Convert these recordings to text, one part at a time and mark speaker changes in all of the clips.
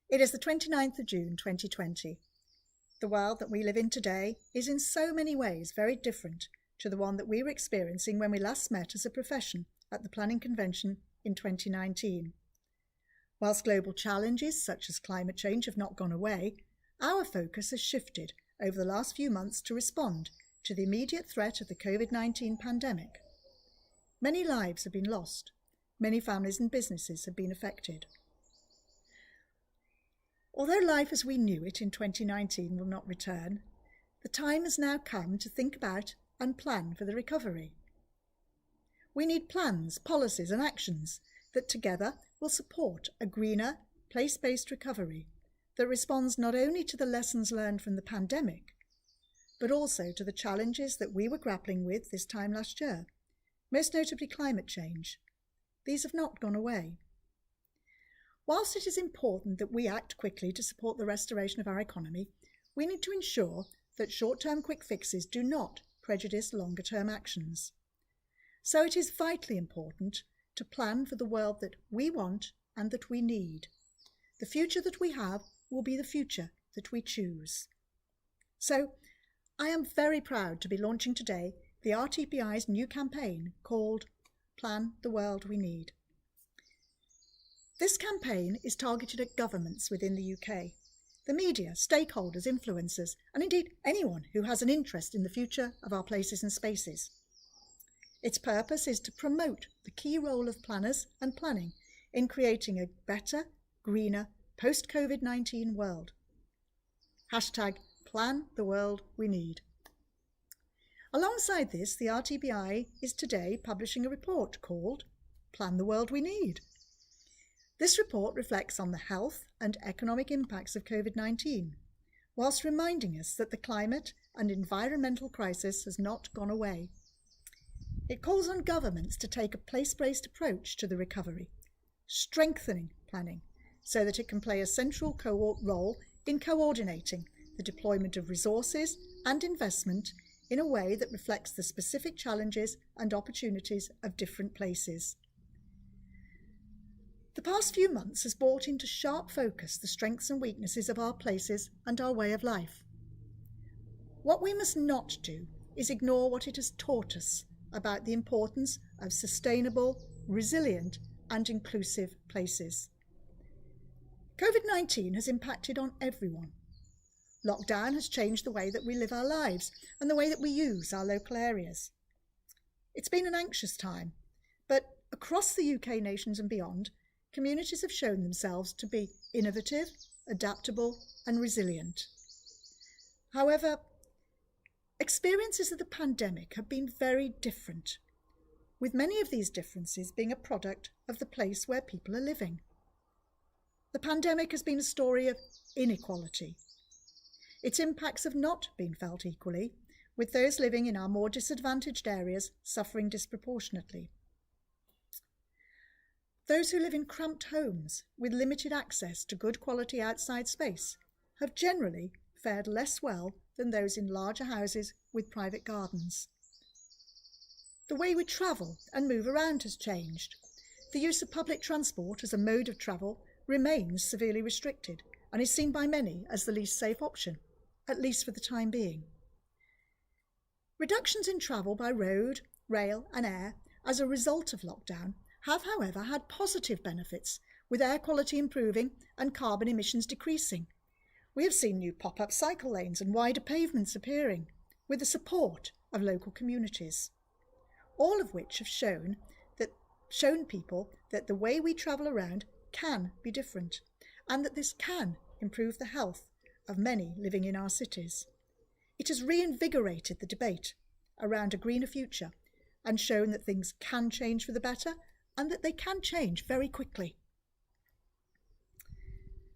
Speaker 1: It is the 29th of June 2020. The world that we live in today is in so many ways very different to the one that we were experiencing when we last met as a profession at the Planning Convention in 2019. Whilst global challenges such as climate change have not gone away, our focus has shifted over the last few months to respond to the immediate threat of the COVID-19 pandemic. Many lives have been lost. Many families and businesses have been affected. Although life as we knew it in 2019 will not return, the time has now come to think about and plan for the recovery. We need plans, policies and actions that together will support a greener, place-based recovery that responds not only to the lessons learned from the pandemic, but also to the challenges that we were grappling with this time last year, most notably climate change. These have not gone away. Whilst it is important that we act quickly to support the restoration of our economy, we need to ensure that short-term quick fixes do not prejudice longer-term actions. So it is vitally important to plan for the world that we want and that we need. The future that we have will be the future that we choose. So I am very proud to be launching today the RTPI's new campaign called Plan the World We Need. This campaign is targeted at governments within the UK, the media, stakeholders, influencers, and indeed anyone who has an interest in the future of our places and spaces. Its purpose is to promote the key role of planners and planning in creating a better, greener, post-COVID-19 world. Hashtag Plan the World We Need. Alongside this, the RTPI is today publishing a report called Plan the World We Need. This report reflects on the health and economic impacts of COVID-19, whilst reminding us that the climate and environmental crisis has not gone away. It calls on governments to take a place-based approach to the recovery, strengthening planning so that it can play a central role in coordinating the deployment of resources and investment in a way that reflects the specific challenges and opportunities of different places. The past few months has brought into sharp focus the strengths and weaknesses of our places and our way of life. What we must not do is ignore what it has taught us about the importance of sustainable, resilient and inclusive places. COVID-19 has impacted on everyone. Lockdown has changed the way that we live our lives and the way that we use our local areas. It's been an anxious time, but across the UK nations and beyond, communities have shown themselves to be innovative, adaptable and resilient. However, experiences of the pandemic have been very different, with many of these differences being a product of the place where people are living. The pandemic has been a story of inequality. Its impacts have not been felt equally, with those living in our more disadvantaged areas suffering disproportionately. Those who live in cramped homes with limited access to good quality outside space have generally fared less well than those in larger houses with private gardens. The way we travel and move around has changed. The use of public transport as a mode of travel remains severely restricted and is seen by many as the least safe option, at least for the time being. Reductions in travel by road, rail and air as a result of lockdown have, however, had positive benefits, with air quality improving and carbon emissions decreasing. We have seen new pop-up cycle lanes and wider pavements appearing, with the support of local communities, all of which have shown people that the way we travel around can be different, and that this can improve the health of many living in our cities. It has reinvigorated the debate around a greener future and shown that things can change for the better and that they can change very quickly.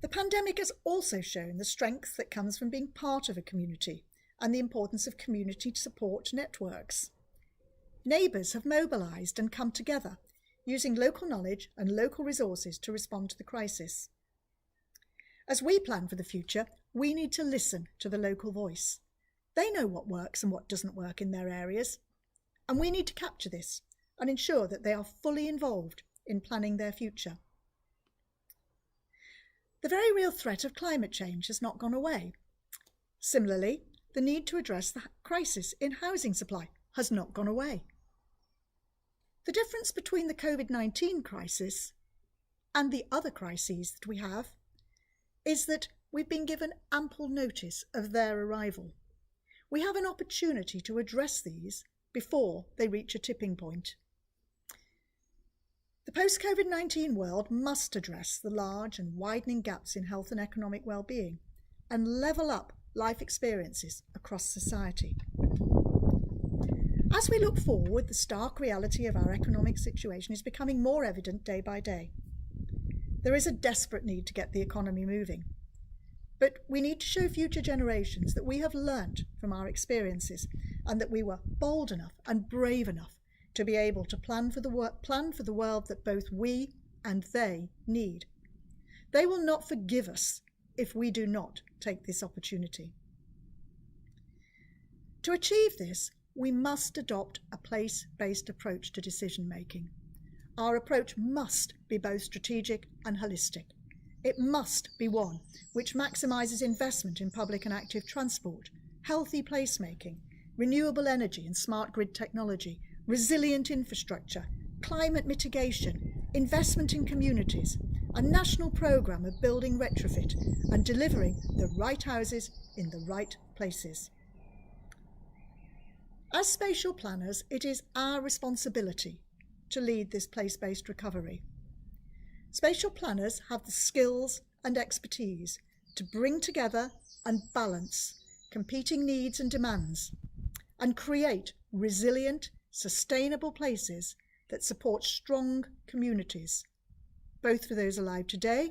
Speaker 1: The pandemic has also shown the strength that comes from being part of a community and the importance of community support networks. Neighbours have mobilised and come together, using local knowledge and local resources to respond to the crisis. As we plan for the future, we need to listen to the local voice. They know what works and what doesn't work in their areas, and we need to capture this and ensure that they are fully involved in planning their future. The very real threat of climate change has not gone away. Similarly, the need to address the crisis in housing supply has not gone away. The difference between the COVID-19 crisis and the other crises that we have is that we've been given ample notice of their arrival. We have an opportunity to address these before they reach a tipping point. The post-COVID-19 world must address the large and widening gaps in health and economic well-being and level up life experiences across society. As we look forward, the stark reality of our economic situation is becoming more evident day by day. There is a desperate need to get the economy moving, but we need to show future generations that we have learnt from our experiences and that we were bold enough and brave enough to be able to plan for the world that both we and they need. They will not forgive us if we do not take this opportunity. To achieve this, we must adopt a place-based approach to decision making. Our approach must be both strategic and holistic. It must be one which maximises investment in public and active transport, healthy placemaking, renewable energy and smart grid technology, resilient infrastructure, climate mitigation, investment in communities, a national programme of building retrofit and delivering the right houses in the right places. As spatial planners, it is our responsibility to lead this place-based recovery. Spatial planners have the skills and expertise to bring together and balance competing needs and demands and create resilient, sustainable places that support strong communities, both for those alive today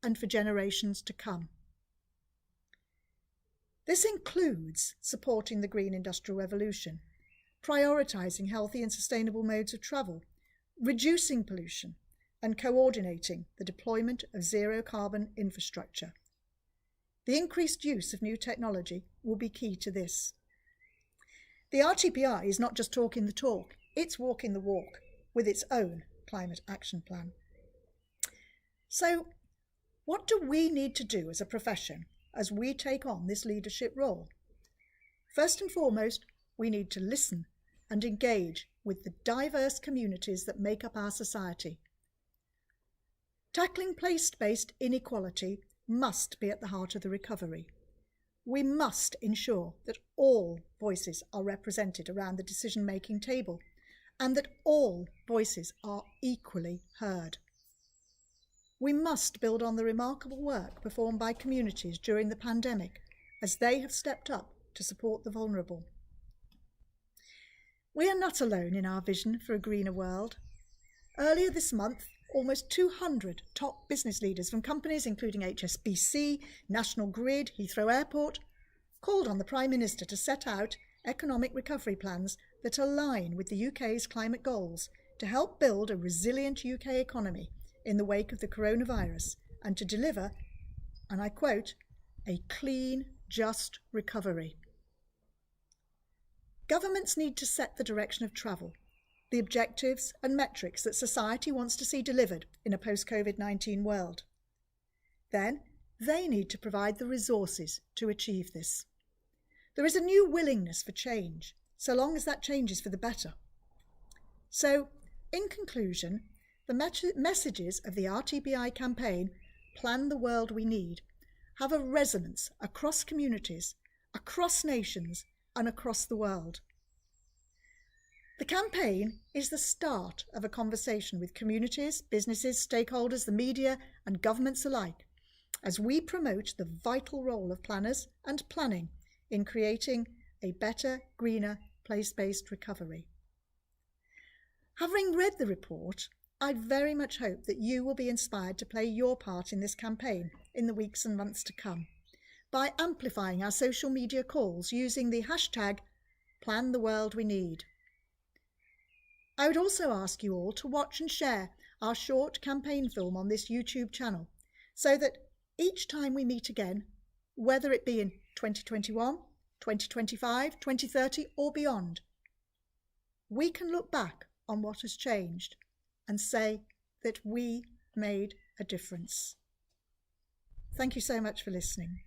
Speaker 1: and for generations to come. This includes supporting the green industrial revolution, prioritising healthy and sustainable modes of travel, reducing pollution, and coordinating the deployment of zero-carbon infrastructure. The increased use of new technology will be key to this. The RTPI is not just talking the talk, it's walking the walk with its own climate action plan. So, what do we need to do as a profession as we take on this leadership role? First and foremost, we need to listen and engage with the diverse communities that make up our society. Tackling place-based inequality must be at the heart of the recovery. We must ensure that all voices are represented around the decision-making table and that all voices are equally heard. We must build on the remarkable work performed by communities during the pandemic as they have stepped up to support the vulnerable. We are not alone in our vision for a greener world. Earlier this month, almost 200 top business leaders from companies including HSBC, National Grid, Heathrow Airport, called on the Prime Minister to set out economic recovery plans that align with the UK's climate goals to help build a resilient UK economy in the wake of the coronavirus and to deliver, and I quote, a clean, just recovery. Governments need to set the direction of travel, the objectives and metrics that society wants to see delivered in a post-COVID-19 world. Then they need to provide the resources to achieve this. There is a new willingness for change, so long as that change is for the better. So, in conclusion, the messages of the RTPI campaign, Plan the World We Need, have a resonance across communities, across nations, and across the world. The campaign is the start of a conversation with communities, businesses, stakeholders, the media, and governments alike, as we promote the vital role of planners and planning in creating a better, greener, place-based recovery. Having read the report, I very much hope that you will be inspired to play your part in this campaign in the weeks and months to come by amplifying our social media calls using the hashtag #PlanTheWorldWeNeed. I would also ask you all to watch and share our short campaign film on this YouTube channel so that each time we meet again, whether it be in 2021, 2025, 2030 or beyond, we can look back on what has changed and say that we made a difference. Thank you so much for listening.